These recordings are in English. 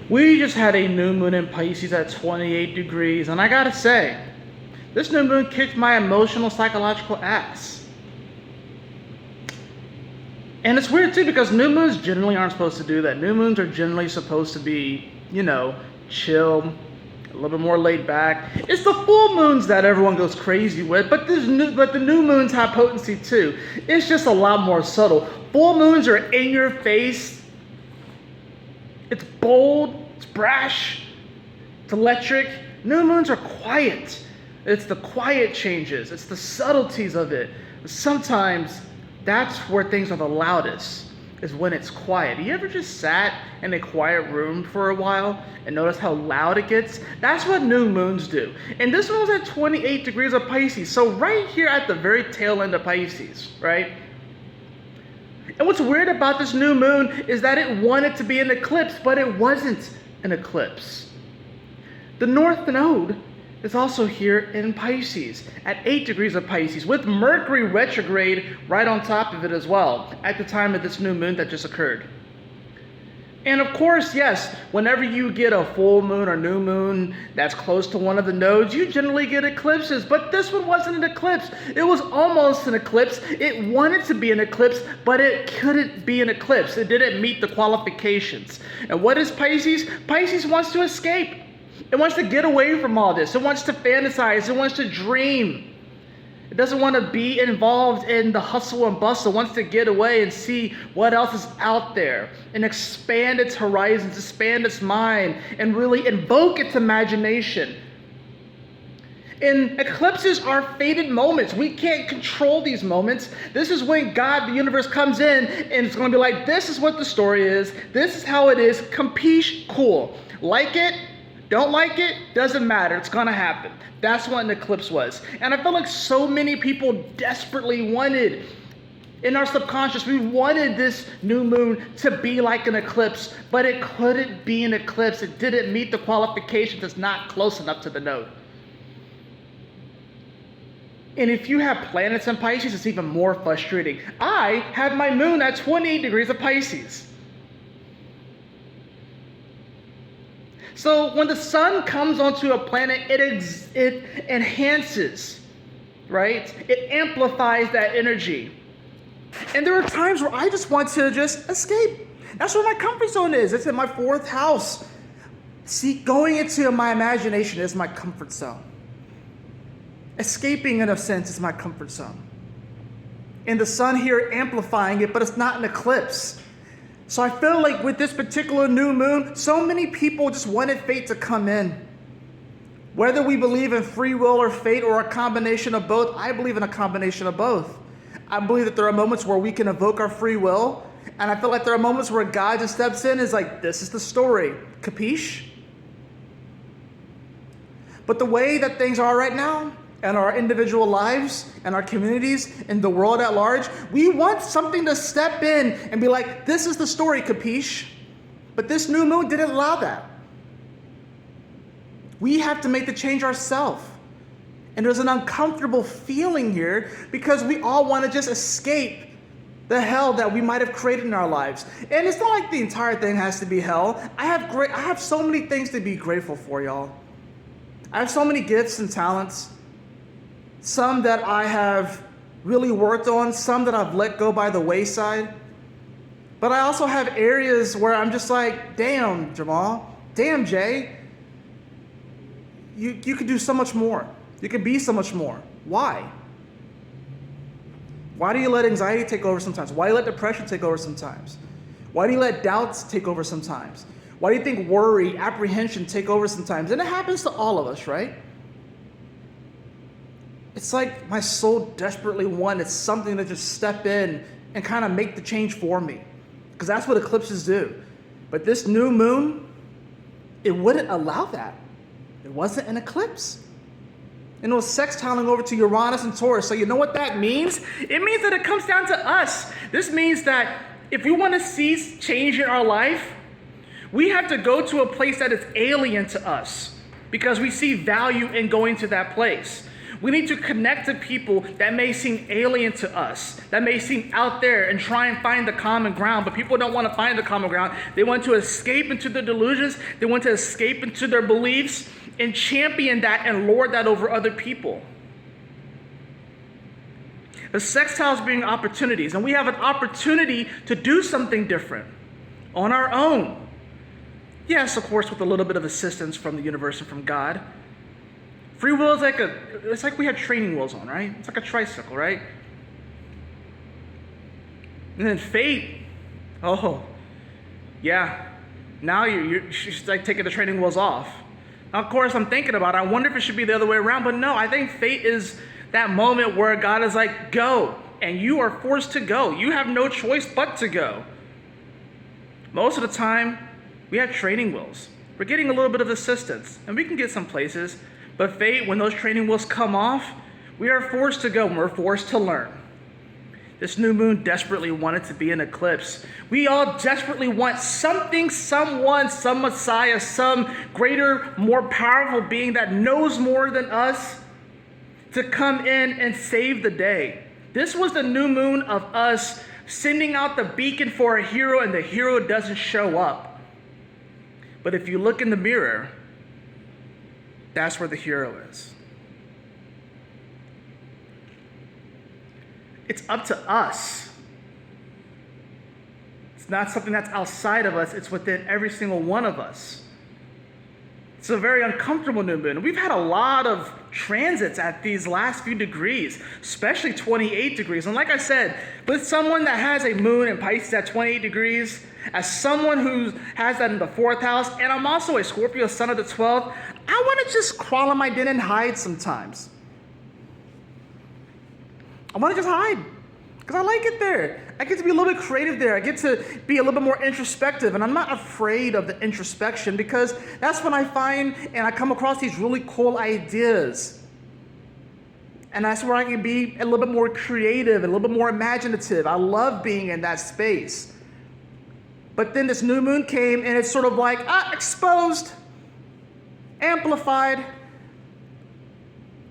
We just had a new moon in Pisces at 28 degrees, and I gotta say, this new moon kicked my emotional, psychological ass. And it's weird too because new moons generally aren't supposed to do that. New moons are generally supposed to be, chill, a little bit more laid back. It's the full moons that everyone goes crazy with, but the new moons have potency too. It's just a lot more subtle. Full moons are in your face. It's bold, it's brash, it's electric. New moons are quiet. It's the quiet changes, it's the subtleties of it. Sometimes that's where things are the loudest, is when it's quiet. You ever just sat in a quiet room for a while and notice how loud it gets? That's what new moons do. And this one was at 28 degrees of Pisces. So right here at the very tail end of Pisces, right? And what's weird about this new moon is that it wanted to be an eclipse, but it wasn't an eclipse. The North Node is also here in Pisces at 8 degrees of Pisces with Mercury retrograde right on top of it as well at the time of this new moon that just occurred. And of course, yes, whenever you get a full moon or new moon that's close to one of the nodes, you generally get eclipses. But this one wasn't an eclipse. It was almost an eclipse. It wanted to be an eclipse, but it couldn't be an eclipse. It didn't meet the qualifications. And what is Pisces? Pisces wants to escape. It wants to get away from all this. It wants to fantasize. It wants to dream. It doesn't want to be involved in the hustle and bustle. It wants to get away and see what else is out there and expand its horizons, expand its mind, and really invoke its imagination. And eclipses are fated moments. We can't control these moments. This is when God, the universe, comes in and it's going to be like, this is what the story is. This is how it is. Capiche? Cool. Like it? Don't like it? Doesn't matter. It's going to happen. That's what an eclipse was. And I feel like so many people desperately wanted, in our subconscious, we wanted this new moon to be like an eclipse, but it couldn't be an eclipse. It didn't meet the qualifications. It's not close enough to the node. And if you have planets in Pisces, it's even more frustrating. I have my moon at 28 degrees of Pisces. So when the sun comes onto a planet, it enhances, right? It amplifies that energy. And there are times where I just want to just escape. That's where my comfort zone is. It's in my fourth house. See, going into my imagination is my comfort zone. Escaping, in a sense, is my comfort zone. And the sun here amplifying it, but it's not an eclipse. So I feel like with this particular new moon, so many people just wanted fate to come in. Whether we believe in free will or fate or a combination of both, I believe in a combination of both. I believe that there are moments where we can evoke our free will, and I feel like there are moments where God just steps in and is like, this is the story. Capiche? But the way that things are right now, and our individual lives and our communities and the world at large, we want something to step in and be like, this is the story, capiche? But this new moon didn't allow that. We have to make the change ourselves. And there's an uncomfortable feeling here because we all want to just escape the hell that we might have created in our lives. And it's not like the entire thing has to be hell. I have so many things to be grateful for, y'all. I have so many gifts and talents. Some that I have really worked on, some that I've let go by the wayside. But I also have areas where I'm just like, damn, Jamal, damn, Jay, you could do so much more. You could be so much more. Why? Why do you let anxiety take over sometimes? Why do you let depression take over sometimes? Why do you let doubts take over sometimes? Why do you think worry, apprehension take over sometimes? And it happens to all of us, right? It's like my soul desperately wanted something to just step in and kind of make the change for me. Because that's what eclipses do. But this new moon, it wouldn't allow that. It wasn't an eclipse. And it was sextiling over to Uranus and Taurus. So you know what that means? It means that it comes down to us. This means that if we want to see change in our life, we have to go to a place that is alien to us because we see value in going to that place. We need to connect to people that may seem alien to us, that may seem out there, and try and find the common ground. But people don't want to find the common ground. They want to escape into their delusions. They want to escape into their beliefs and champion that and lord that over other people. The sextiles being opportunities, and we have an opportunity to do something different on our own. Yes, of course, with a little bit of assistance from the universe and from God. Free will is it's like we have training wheels on, right? It's like a tricycle, right? And then fate, oh, yeah. Now you're like taking the training wheels off. Now, of course, I'm thinking about it. I wonder if it should be the other way around, but no, I think fate is that moment where God is like, go, and you are forced to go. You have no choice but to go. Most of the time, we have training wheels. We're getting a little bit of assistance, and we can get some places. But fate, when those training wheels come off, we are forced to go, and we're forced to learn. This new moon desperately wanted to be an eclipse. We all desperately want something, someone, some Messiah, some greater, more powerful being that knows more than us to come in and save the day. This was the new moon of us sending out the beacon for a hero, and the hero doesn't show up. But if you look in the mirror, that's where the hero is. It's up to us. It's not something that's outside of us. It's within every single one of us. It's a very uncomfortable new moon. We've had a lot of transits at these last few degrees, especially 28 degrees. And like I said, with someone that has a moon in Pisces at 28 degrees, as someone who has that in the 4th house, and I'm also a Scorpio sun of the 12th, I want to just crawl in my den and hide sometimes. I want to just hide because I like it there. I get to be a little bit creative there. I get to be a little bit more introspective, and I'm not afraid of the introspection because that's when I find and I come across these really cool ideas. And that's where I can be a little bit more creative, a little bit more imaginative. I love being in that space. But then this new moon came, and it's sort of like, exposed, amplified.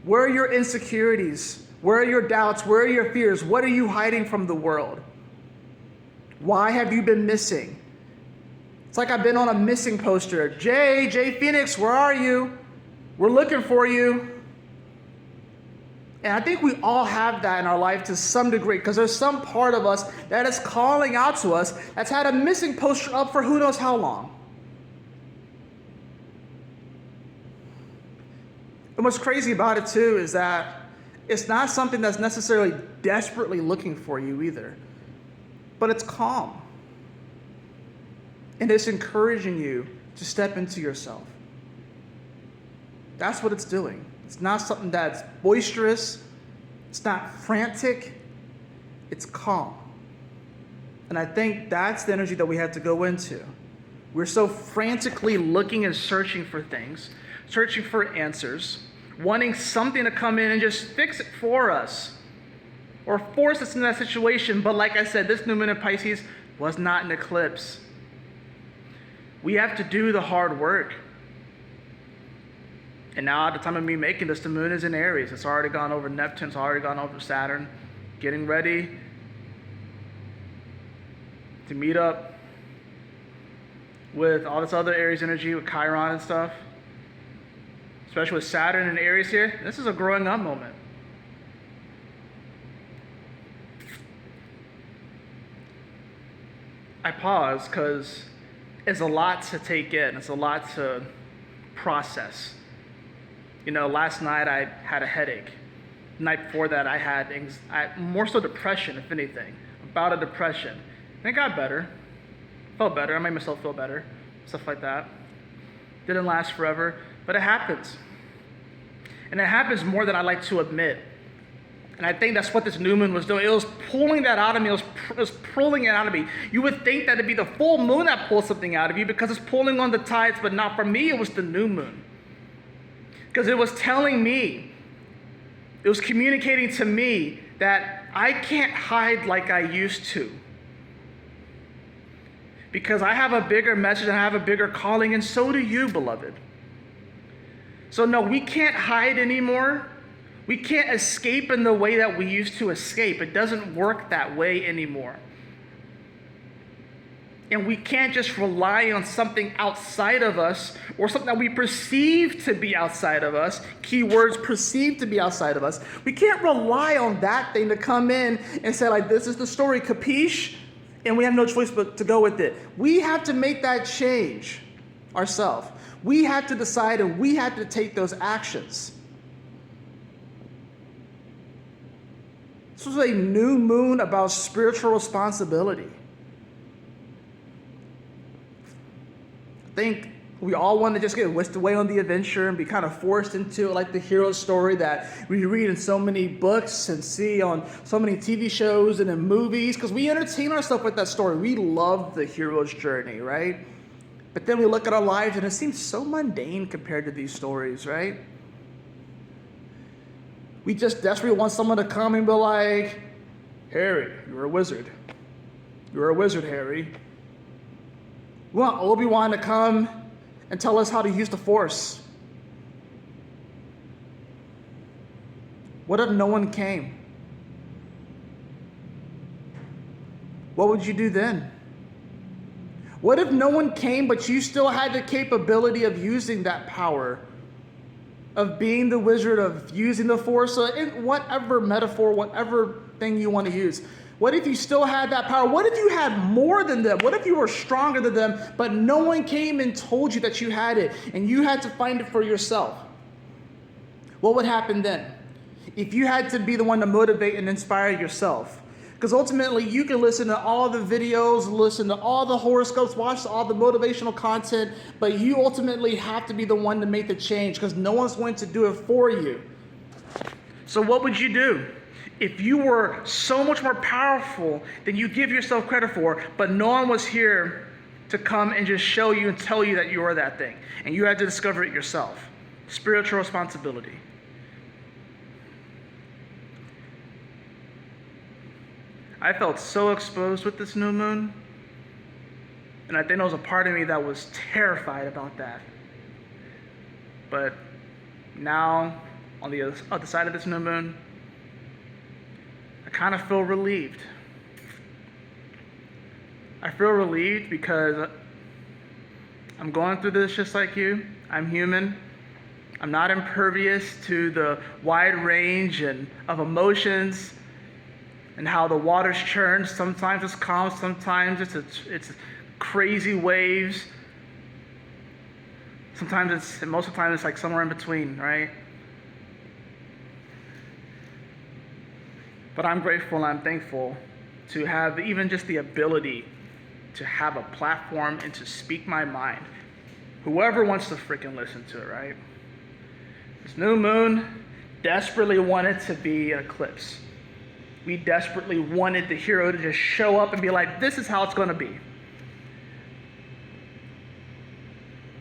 Where are your insecurities? Where are your doubts? Where are your fears? What are you hiding from the world? Why have you been missing? It's like I've been on a missing poster. Jay Phoenix, where are you? We're looking for you. And I think we all have that in our life to some degree because there's some part of us that is calling out to us that's had a missing poster up for who knows how long. And what's crazy about it too is that it's not something that's necessarily desperately looking for you either, but it's calm. And it's encouraging you to step into yourself. That's what it's doing. It's not something that's boisterous. It's not frantic. It's calm. And I think that's the energy that we have to go into. We're so frantically looking and searching for things, searching for answers, wanting something to come in and just fix it for us or force us in that situation. But like I said, this new moon in Pisces was not an eclipse. We have to do the hard work. And now at the time of me making this, the moon is in Aries. It's already gone over Neptune. It's already gone over Saturn. Getting ready to meet up with all this other Aries energy with Chiron and stuff. Especially with Saturn and Aries here. This is a growing up moment. I pause because it's a lot to take in. It's a lot to process. You know, last night I had a headache. The night before that I had more so depression, if anything. About a depression. And it got better. Felt better. I made myself feel better. Stuff like that. Didn't last forever, but it happens. And it happens more than I like to admit. And I think that's what this new moon was doing. It was pulling that out of me. It was pulling it out of me. You would think that it'd be the full moon that pulls something out of you because it's pulling on the tides, but not for me. It was the new moon. Because it was telling me, it was communicating to me that I can't hide like I used to. Because I have a bigger message and I have a bigger calling, and so do you, beloved. So no, we can't hide anymore. We can't escape in the way that we used to escape. It doesn't work that way anymore. And we can't just rely on something outside of us or something that we perceive to be outside of us. Keywords, perceive to be outside of us. We can't rely on that thing to come in and say, like, this is the story, capiche? And we have no choice but to go with it. We have to make that change ourselves. We have to decide and we have to take those actions. This was a new moon about spiritual responsibility. I think we all want to just get whisked away on the adventure and be kind of forced into it, like the hero story that we read in so many books and see on so many TV shows and in movies, because we entertain ourselves with that story. We love the hero's journey, right? But then we look at our lives and it seems so mundane compared to these stories, right? We just desperately want someone to come and be like, Harry, you're a wizard. You're a wizard, Harry. We want Obi-Wan to come and tell us how to use the Force. What if no one came? What would you do then? What if no one came, but you still had the capability of using that power, of being the wizard, of using the Force, in whatever metaphor, whatever thing you want to use? What if you still had that power? What if you had more than them? What if you were stronger than them, but no one came and told you that you had it, and you had to find it for yourself? What would happen then? If you had to be the one to motivate and inspire yourself? Because ultimately, you can listen to all the videos, listen to all the horoscopes, watch all the motivational content, but you ultimately have to be the one to make the change, because no one's going to do it for you. So what would you do if you were so much more powerful than you give yourself credit for, but no one was here to come and just show you and tell you that you are that thing, and you had to discover it yourself? Spiritual responsibility. I felt so exposed with this new moon, and I think there was a part of me that was terrified about that. But now, on the other side of this new moon, I kind of feel relieved. I feel relieved because I'm going through this just like you. I'm human. I'm not impervious to the wide range of emotions and how the waters churn. Sometimes it's calm, sometimes it's crazy waves. Most of the time it's like somewhere in between, right? But I'm grateful and I'm thankful to have even just the ability to have a platform and to speak my mind. Whoever wants to freaking listen to it, right? This new moon desperately wanted to be an eclipse. We desperately wanted the hero to just show up and be like, this is how it's going to be.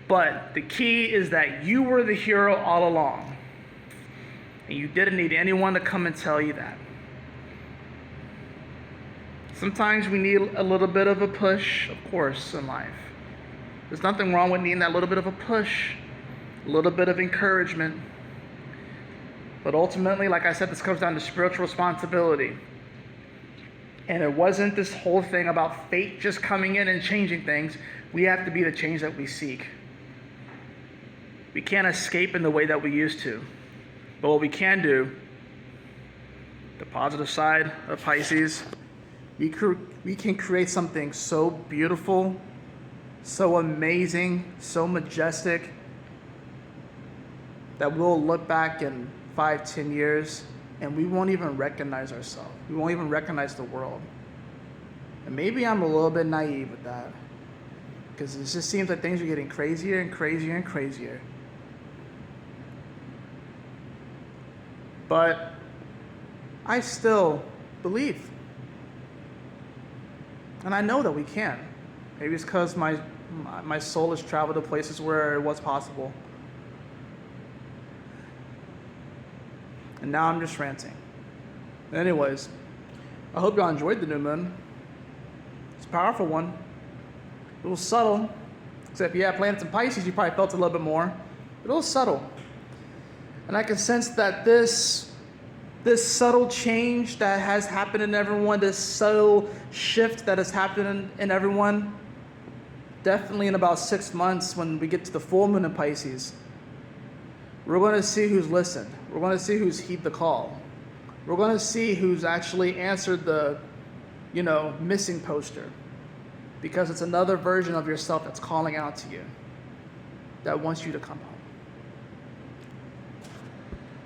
But the key is that you were the hero all along. And you didn't need anyone to come and tell you that. Sometimes we need a little bit of a push, of course, in life. There's nothing wrong with needing that little bit of a push, a little bit of encouragement. But ultimately, like I said, this comes down to spiritual responsibility. And it wasn't this whole thing about fate just coming in and changing things. We have to be the change that we seek. We can't escape in the way that we used to. But what we can do, the positive side of Pisces, we can create something so beautiful, so amazing, so majestic, that we'll look back in 5-10 years and we won't even recognize ourselves. We won't even recognize the world. And maybe I'm a little bit naive with that, because it just seems like things are getting crazier and crazier and crazier. But I still believe. And I know that we can. Maybe it's because my soul has traveled to places where it was possible. And now I'm just ranting. Anyways, I hope y'all enjoyed the new moon. It's a powerful one. A little subtle. Except if you have planets in Pisces, you probably felt it a little bit more. But a little subtle. And I can sense that this this subtle change that has happened in everyone, this subtle shift that has happened in everyone, definitely in about 6 months when we get to the full moon in Pisces, we're going to see who's listened. We're going to see who's heed the call. We're going to see who's actually answered the, missing poster. Because it's another version of yourself that's calling out to you, that wants you to come home.